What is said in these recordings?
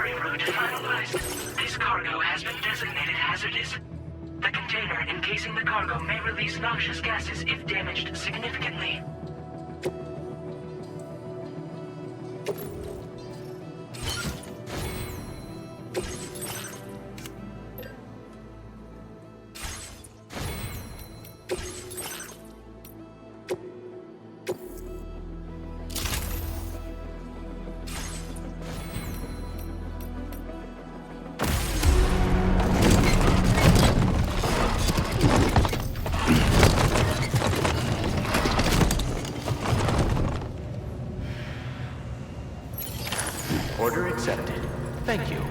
delivery route finalized. This cargo has been designated hazardous. The container encasing the cargo may release noxious gases if damaged significantly. Order accepted. Thank you. Do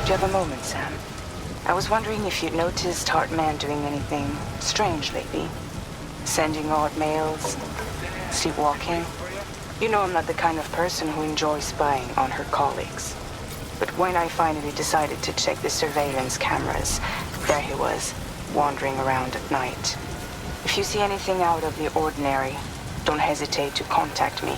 you have a moment, Sam? I was wondering if you'd noticed Hartman doing anything strange lately. Sending odd mails, sleepwalking. You know I'm not the kind of person who enjoys spying on her colleagues. But when I finally decided to check the surveillance cameras, there he was, wandering around at night. If you see anything out of the ordinary, don't hesitate to contact me.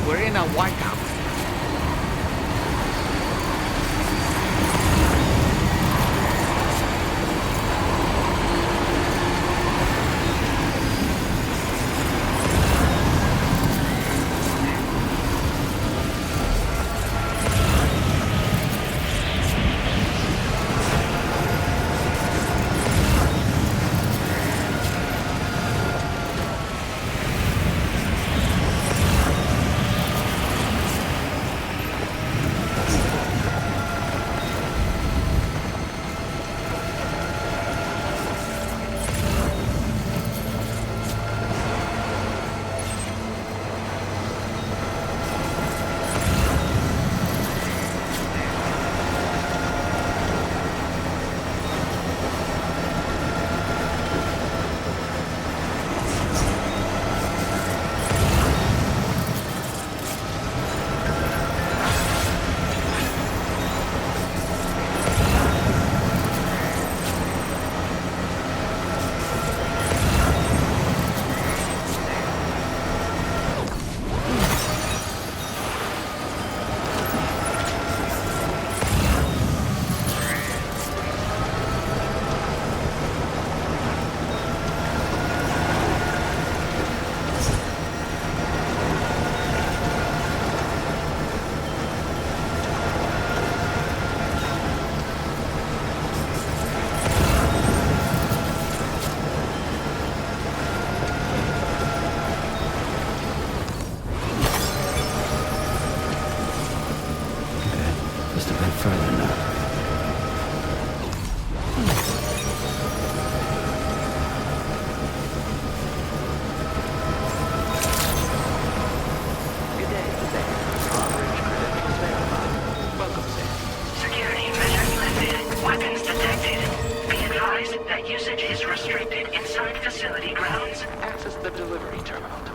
We're in a whiteout.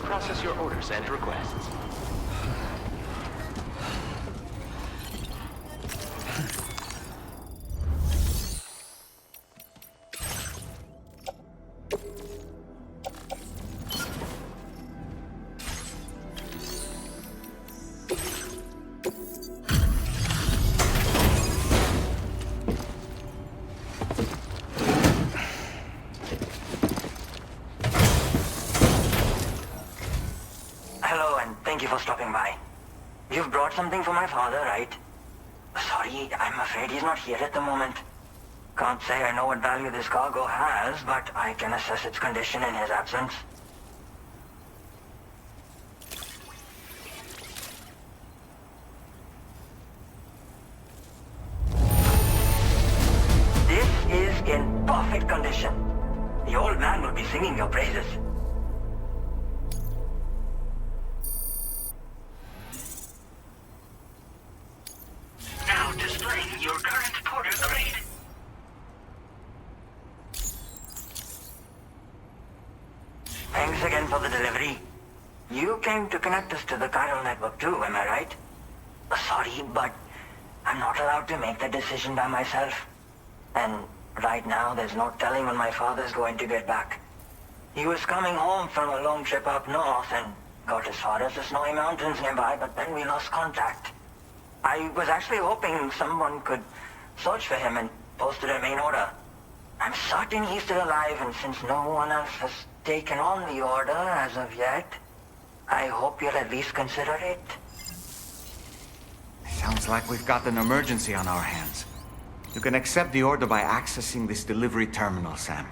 Process your orders and requests. stopping by. You've brought something for my father, right? Sorry, I'm afraid he's not here at the moment. Can't say I know what value this cargo has, but I can assess its condition in his absence. This is in perfect condition. The old man will be singing your praises. Now displaying your current porter grade. Thanks again for the delivery. You came to connect us to the chiral network too, am I right? Sorry, but I'm not allowed to make that decision by myself. And right now, there's no telling when my father's going to get back. He was coming home from a long trip up north and got as far as the snowy mountains nearby, but then we lost contact. I was actually hoping someone could search for him and post a main order. I'm certain he's still alive, and since no one else has taken on the order as of yet, I hope you'll at least consider it. Sounds like we've got an emergency on our hands. You can accept the order by accessing this delivery terminal, Sam.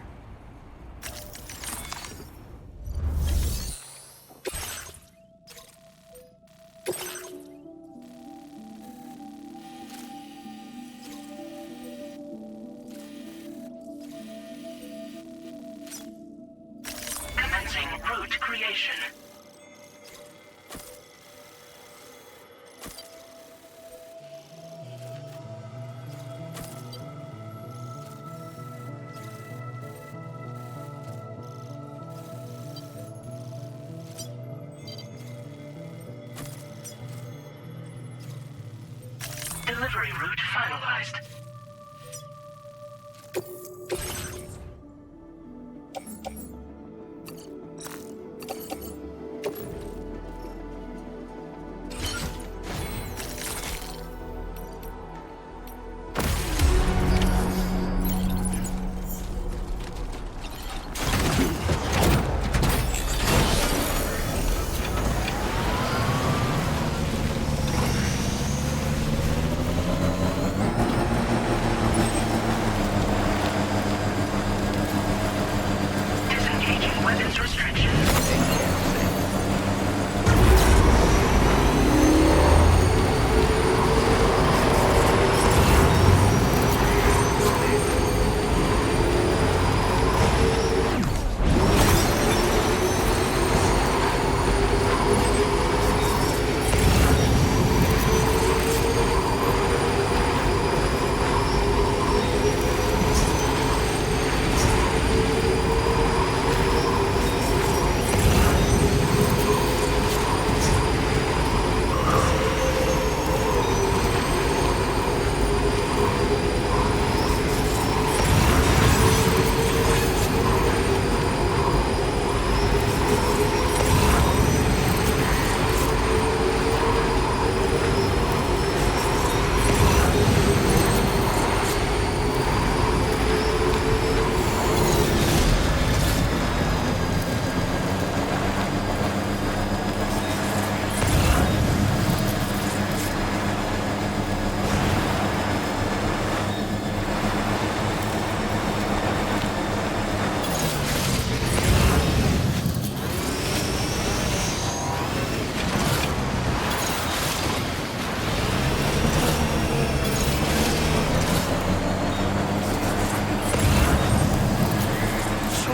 Commencing route creation. Delivery route finalized. Disengaging weapons restrictions.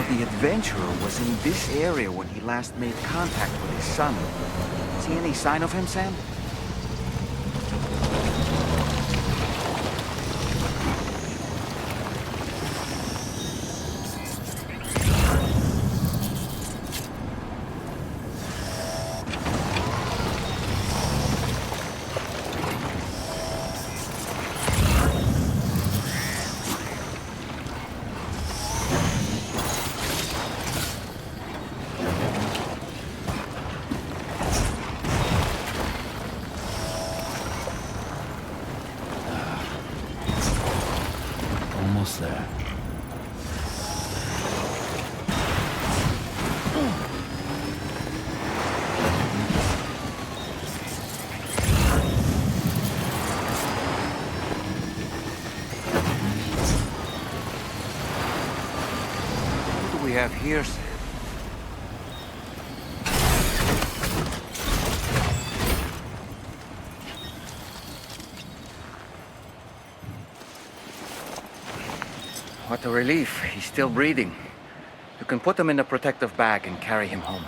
The adventurer was in this area when he last made contact with his son. See any sign of him, Sam? Almost there. we have here, Sam? What a relief. He's still breathing. You can put him in a protective bag and carry him home.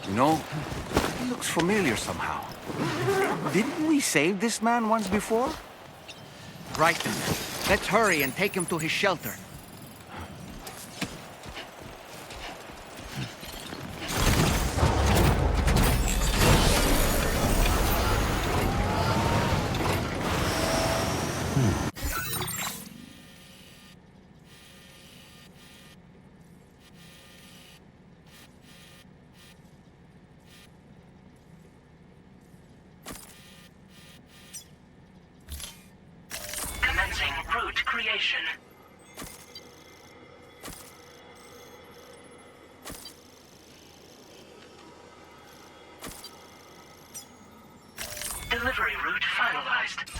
You know, he looks familiar somehow. Didn't we save this man once before? Right then. Let's hurry and take him to his shelter. Commencing route creation. Delivery route finalized.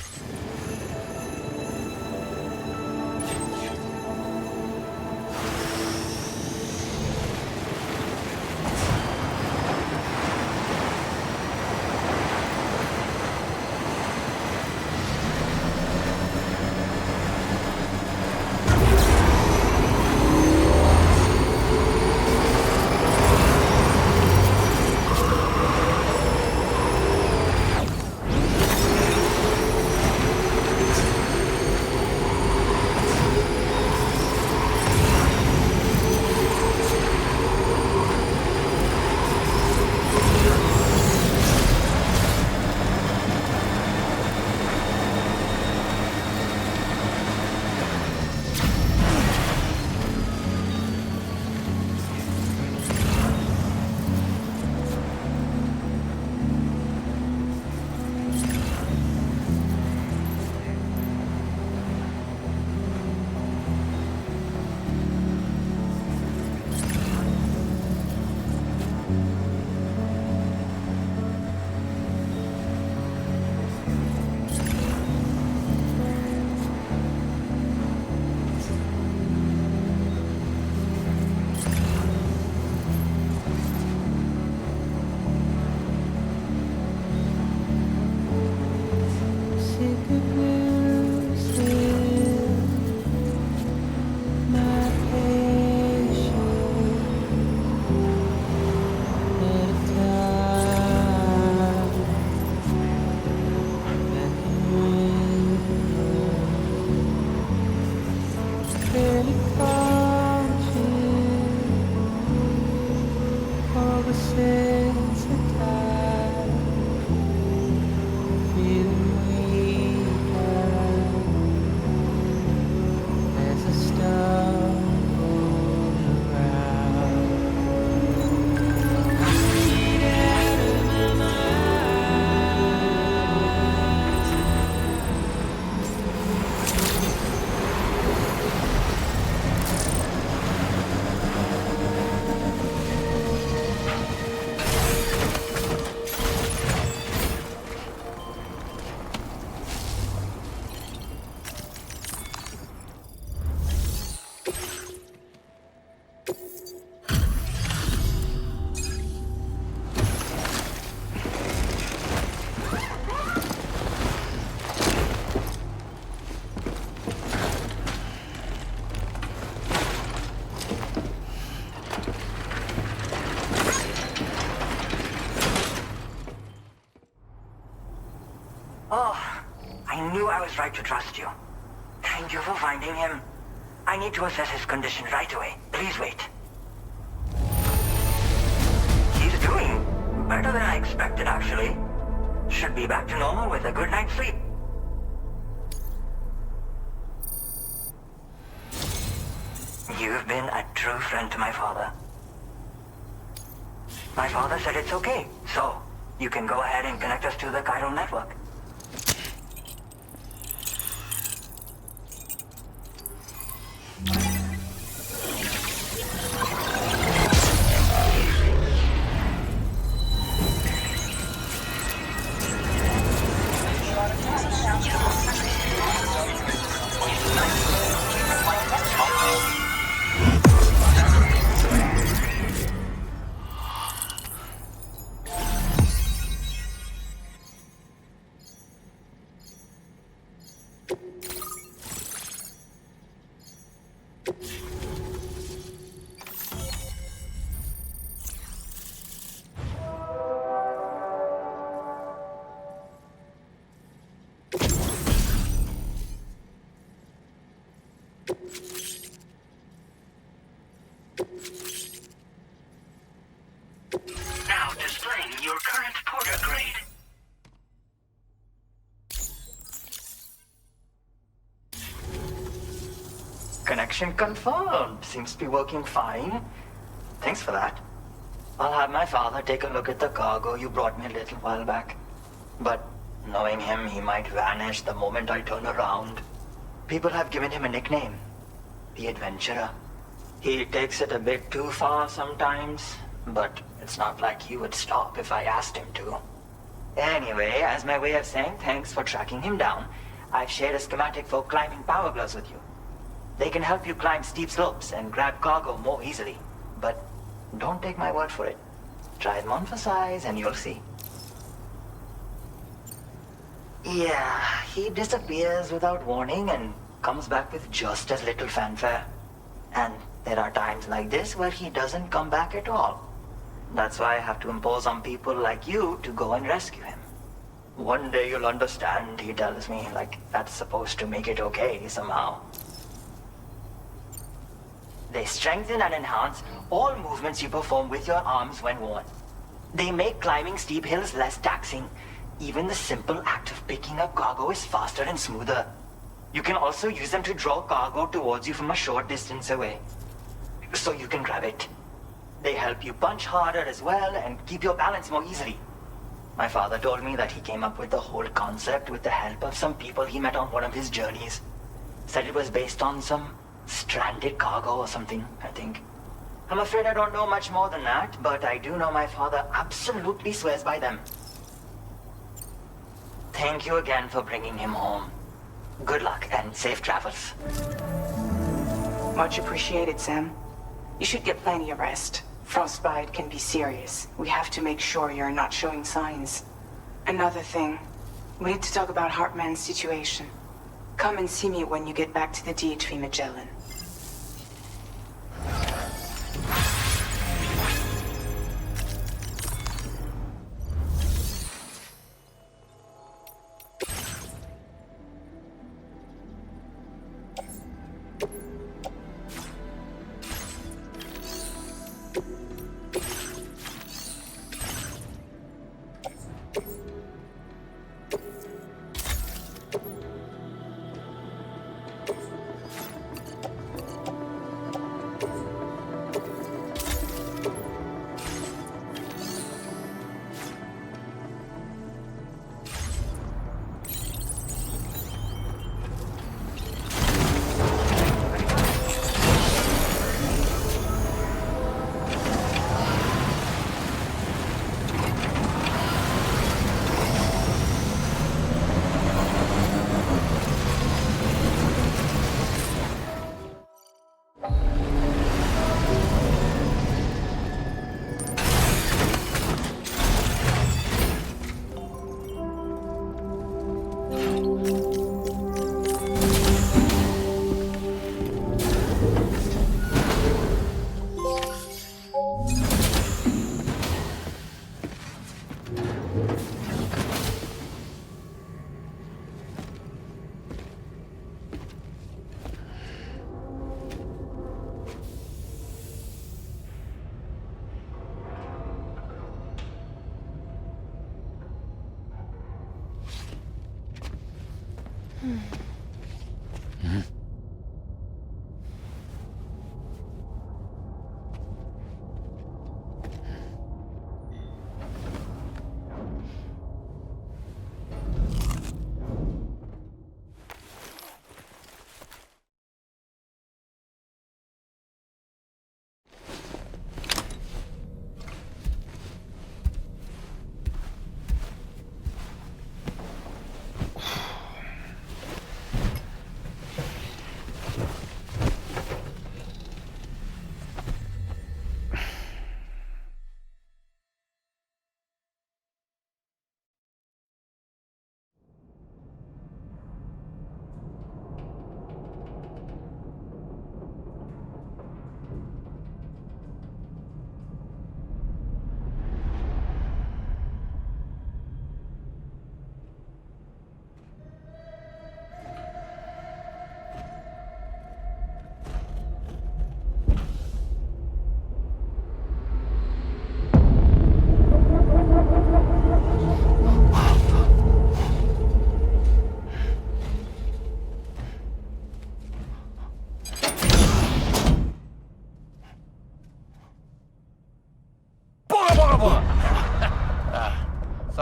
I knew I was right to trust you. Thank you for finding him. I need to assess his condition right away. Please wait. He's doing better than I expected, actually. Should be back to normal with a good night's sleep. You've been a true friend to my father. My father said it's okay, so you can go ahead and connect us to the chiral network. Now displaying your current porter grade. Connection confirmed. Seems to be working fine. Thanks for that. I'll have my father take a look at the cargo you brought me a little while back. But knowing him, he might vanish the moment I turn around. People have given him a nickname. The Adventurer. He takes it a bit too far sometimes, but it's not like he would stop if I asked him to. Anyway, as my way of saying thanks for tracking him down, I've shared a schematic for climbing power gloves with you. They can help you climb steep slopes and grab cargo more easily. But don't take my word for it. Try them on for size and you'll see. Yeah, he disappears without warning and comes back with just as little fanfare. And there are times like this where he doesn't come back at all. That's why I have to impose on people like you to go and rescue him. One day you'll understand, he tells me, like that's supposed to make it okay somehow. They strengthen and enhance all movements you perform with your arms when worn. They make climbing steep hills less taxing. Even the simple act of picking up cargo is faster and smoother. You can also use them to draw cargo towards you from a short distance away, so you can grab it. They help you punch harder as well and keep your balance more easily. My father told me that he came up with the whole concept with the help of some people he met on one of his journeys. Said it was based on some stranded cargo or something, I think. I'm afraid I don't know much more than that, but I do know my father absolutely swears by them. Thank you again for bringing him home. Good luck and safe travels. Much appreciated, Sam. You should get plenty of rest. Frostbite can be serious. We have to make sure you're not showing signs. Another thing, we need to talk about Hartman's situation. Come and see me when you get back to the DHV Magellan.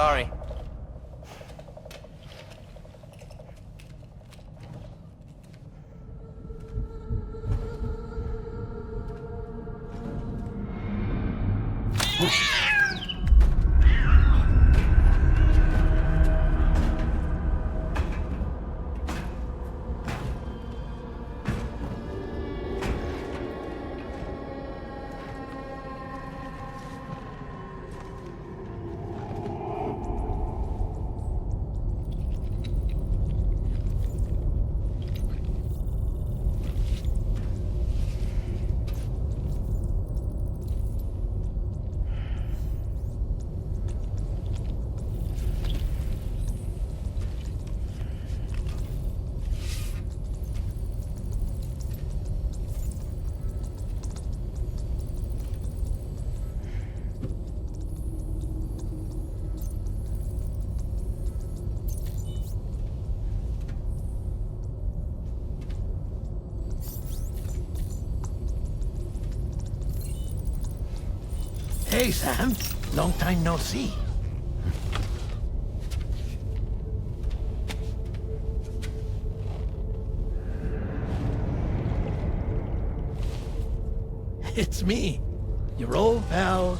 Sorry. Hey, Sam. Long time no see. It's me, your old pal,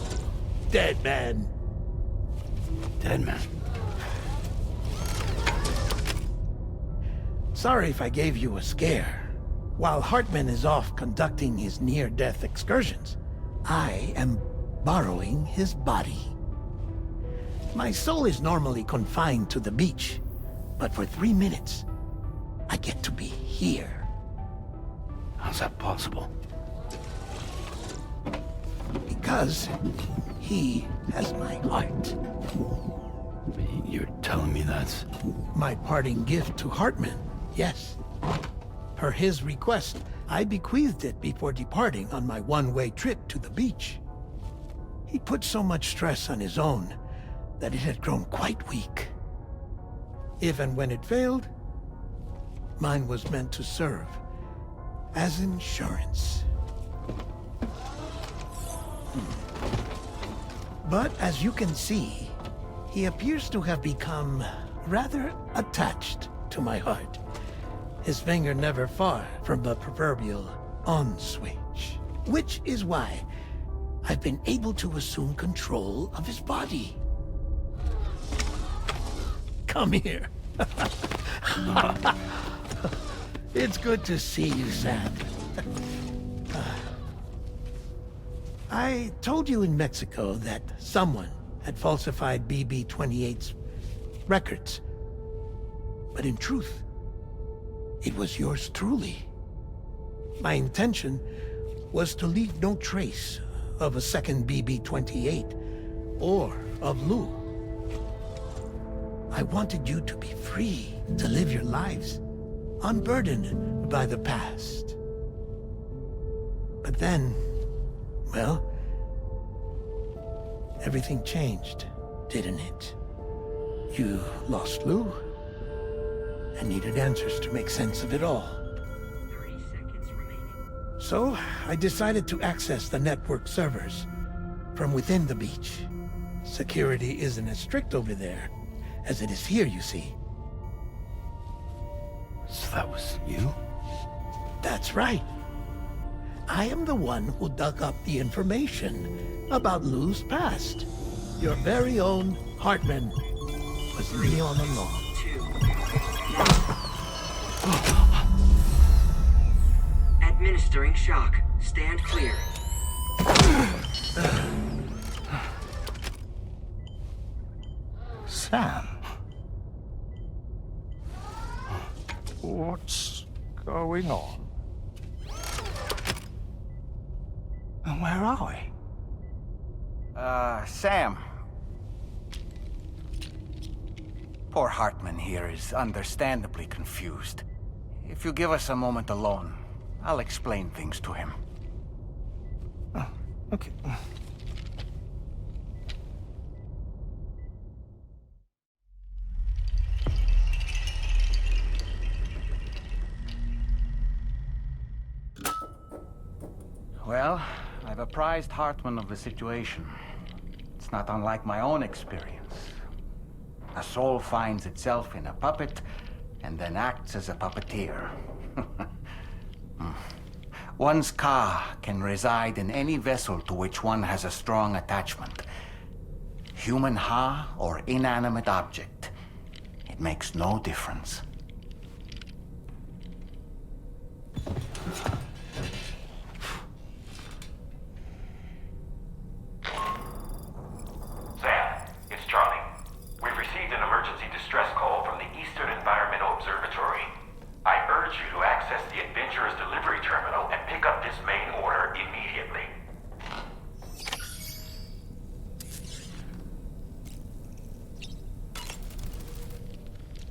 Dead Man. Dead Man? Sorry if I gave you a scare. While Hartman is off conducting his near-death excursions, I am borrowing his body. My soul is normally confined to the beach, but for 3 minutes, I get to be here. How's that possible? Because he has my heart. You're telling me that's... My parting gift to Hartman, yes. Per his request, I bequeathed it before departing on my one-way trip to the beach. He put so much stress on his own that it had grown quite weak. If and when it failed, mine was meant to serve as insurance. But as you can see, he appears to have become rather attached to my heart. His finger never far from the proverbial on switch, which is why I've been able to assume control of his body. Come here. It's good to see you, Sam. I told you in Mexico that someone had falsified BB-28's records. But in truth, it was yours truly. My intention was to leave no trace of a second BB-28 or of Lou. I wanted you to be free to live your lives, unburdened by the past. But then, well, everything changed, didn't it? You lost Lou, and needed answers to make sense of it all. 30 seconds remaining. So, I decided to access the network servers from within the beach. Security isn't as strict over there as it is here, you see. So that was you? That's right. I am the one who dug up the information about Lou's past. Your very own Hartman was me all along. Administering shock. Stand clear. Sam? What's going on? And where are we? Sam. Poor Hartman here is understandably confused. If you give us a moment alone, I'll explain things to him. Oh, okay. Well, I've apprised Hartman of the situation. It's not unlike my own experience. A soul finds itself in a puppet, and then acts as a puppeteer. One's Ka can reside in any vessel to which one has a strong attachment. Human Ha or inanimate object. It makes no difference. Sam, it's Charlie. We've received an emergency distress call from the Eastern Environmental Observatory. I urge you to access the Adventurer's delivery terminal and pick up this main order immediately.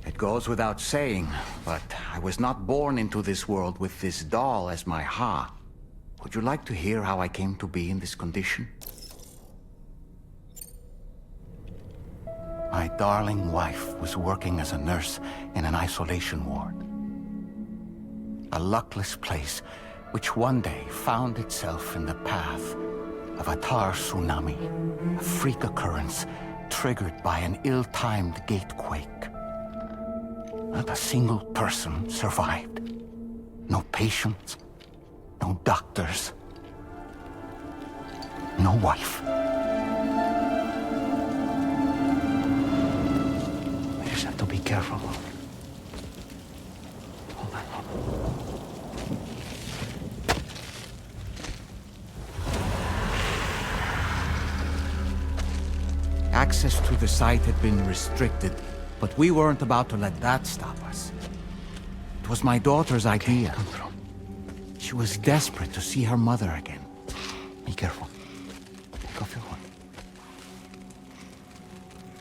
It goes without saying, but I was not born into this world with this doll as my Ha. Would you like to hear how I came to be in this condition? My darling wife was working as a nurse in an isolation ward. A luckless place which one day found itself in the path of a tar tsunami, a freak occurrence triggered by an ill-timed gatequake. Not a single person survived. No patients, no doctors, no wife. We just have to be careful. Hold on. Access to the site had been restricted, but we weren't about to let that stop us. It was my daughter's idea. She was desperate to see her mother again. Be careful. Take off your hood.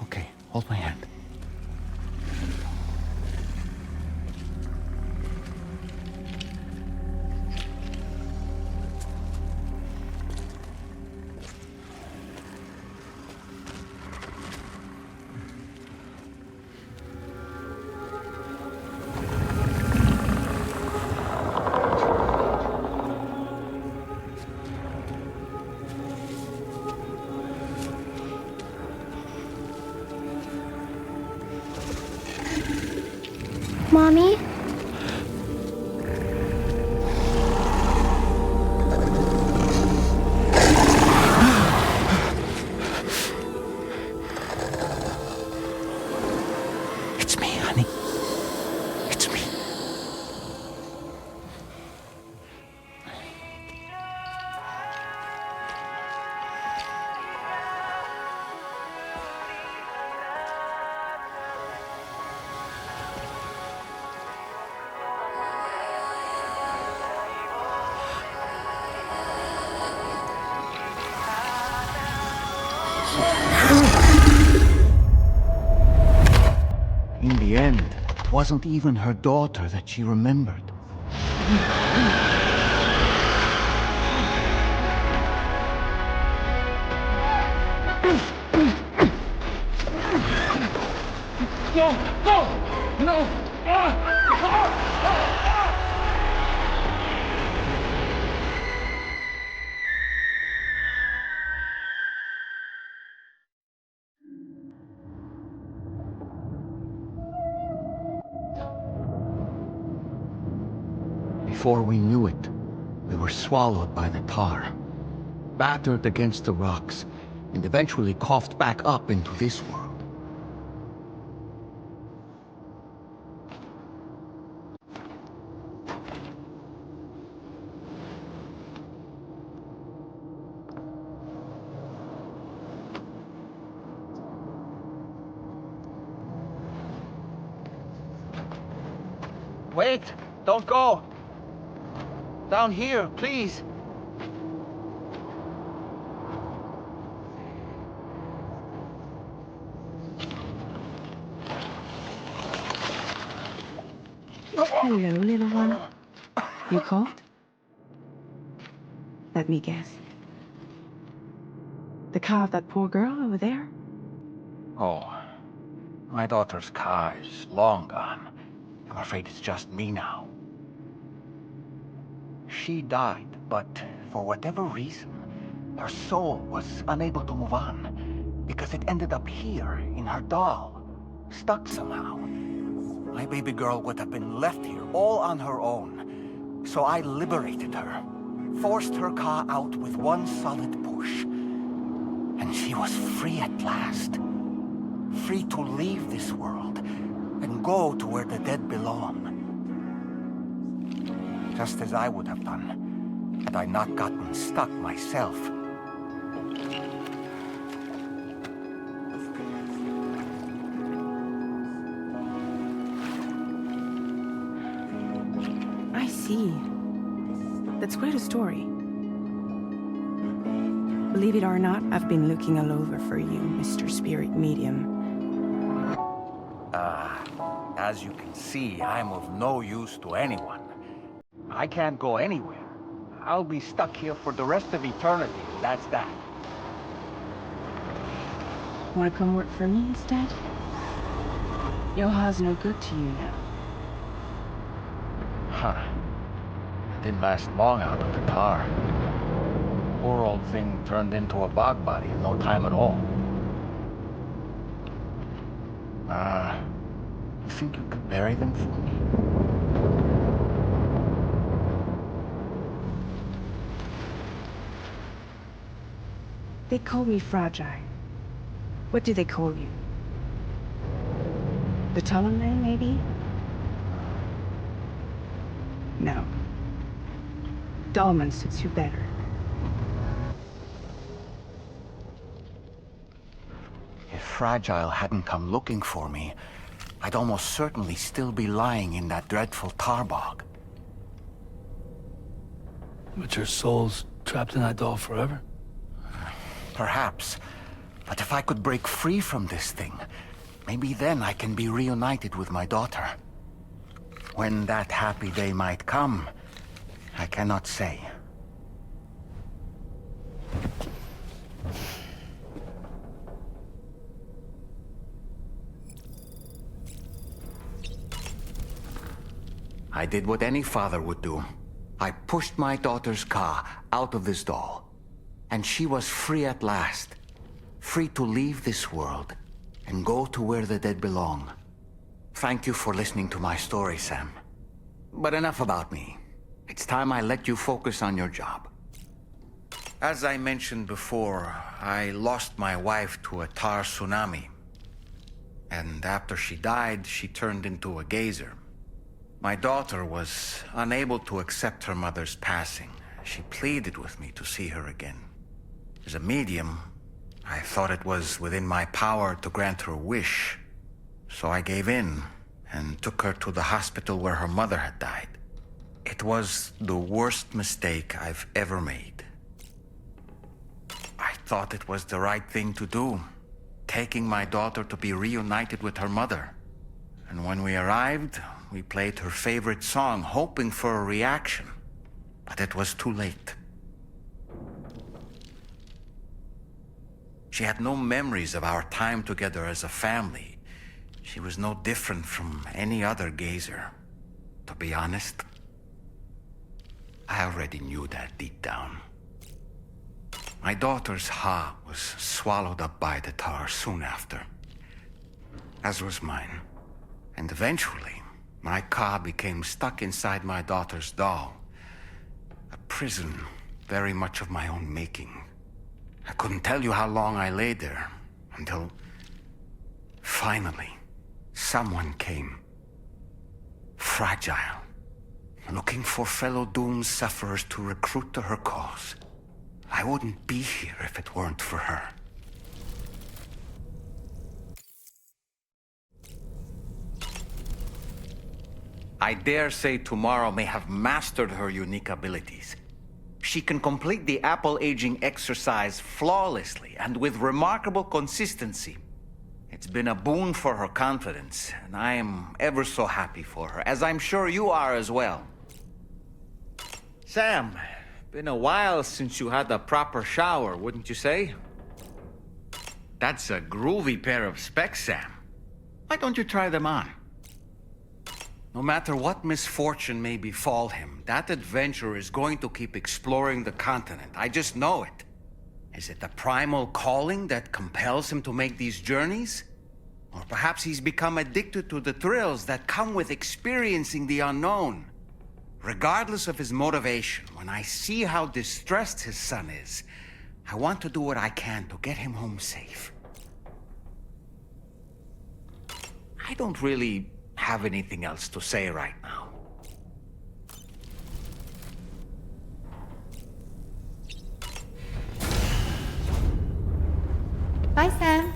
Okay, hold my hand. Mommy? It's me, honey. It's me. In the end, it wasn't even her daughter that she remembered. No! Before we knew it, we were swallowed by the tar, battered against the rocks, and eventually coughed back up into this world. Wait! Don't go! Down here, please! Hello, little one. You cold? Let me guess. The car of that poor girl over there? Oh, my daughter's car is long gone. I'm afraid it's just me now. She died, but for whatever reason, her soul was unable to move on, because it ended up here in her doll. stuck somehow. My baby girl would have been left here all on her own. So I liberated her, forced her car out with one solid push. And she was free at last. Free to leave this world and go to where the dead belong. Just as I would have done, had I not gotten stuck myself. I see. That's quite a story. Believe it or not, I've been looking all over for you, Mr. Spirit Medium. As you can see, I'm of no use to anyone. I can't go anywhere. I'll be stuck here for the rest of eternity, that's that. Wanna come work for me instead? Yoha's no good to you now. Huh. Didn't last long out of the tar. Poor old thing turned into a bog body in no time at all. You think you could bury them for me? They call me fragile. What do they call you? The Dollman, maybe? No. Dollman suits you better. If Fragile hadn't come looking for me, I'd almost certainly still be lying in that dreadful tar bog. But your soul's trapped in that doll forever? Perhaps. But if I could break free from this thing, maybe then I can be reunited with my daughter. When that happy day might come, I cannot say. I did what any father would do. I pushed my daughter's car out of this doll. And she was free at last. Free to leave this world and go to where the dead belong. Thank you for listening to my story, Sam. But enough about me. It's time I let you focus on your job. As I mentioned before, I lost my wife to a tar tsunami. And after she died, she turned into a geyser. My daughter was unable to accept her mother's passing. She pleaded with me to see her again. As a medium, I thought it was within my power to grant her wish. So I gave in and took her to the hospital where her mother had died. It was the worst mistake I've ever made. I thought it was the right thing to do, taking my daughter to be reunited with her mother. And when we arrived, we played her favorite song, hoping for a reaction. But it was too late. She had no memories of our time together as a family. She was no different from any other gazer. To be honest, I already knew that deep down. My daughter's heart was swallowed up by the tar soon after, as was mine. And eventually, my car became stuck inside my daughter's doll. A prison very much of my own making. I couldn't tell you how long I lay there, until finally, someone came. Fragile. Looking for fellow doomed sufferers to recruit to her cause. I wouldn't be here if it weren't for her. I dare say tomorrow may have mastered her unique abilities. She can complete the apple aging exercise flawlessly and with remarkable consistency. It's been a boon for her confidence, and I am ever so happy for her, as I'm sure you are as well. Sam, been a while since you had a proper shower, wouldn't you say? That's a groovy pair of specs, Sam. Why don't you try them on? No matter what misfortune may befall him, that adventurer is going to keep exploring the continent. I just know it. Is it the primal calling that compels him to make these journeys? Or perhaps he's become addicted to the thrills that come with experiencing the unknown. Regardless of his motivation, when I see how distressed his son is, I want to do what I can to get him home safe. I don't really have anything else to say right now. Bye, Sam.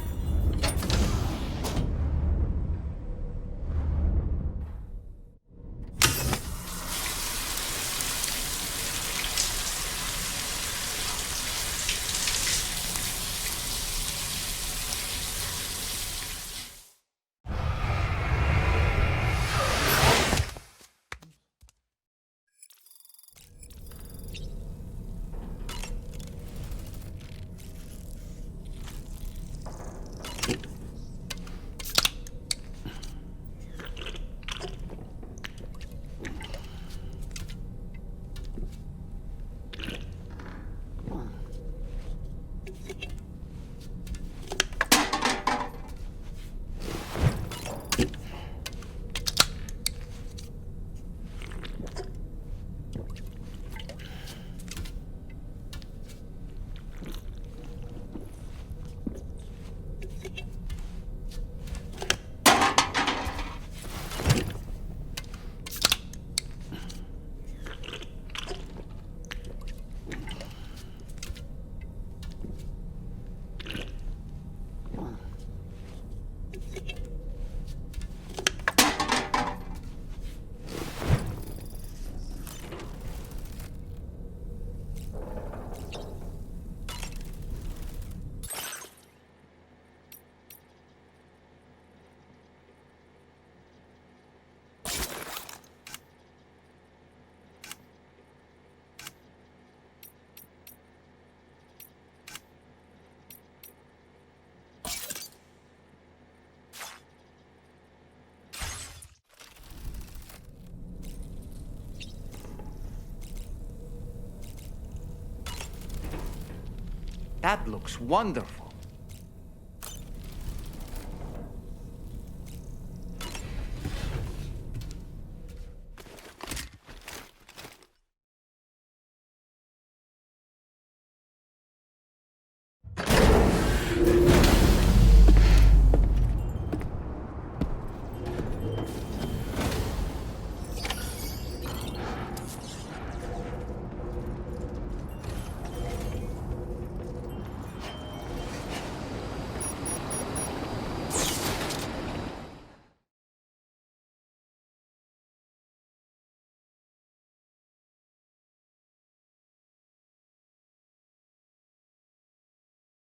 That looks wonderful.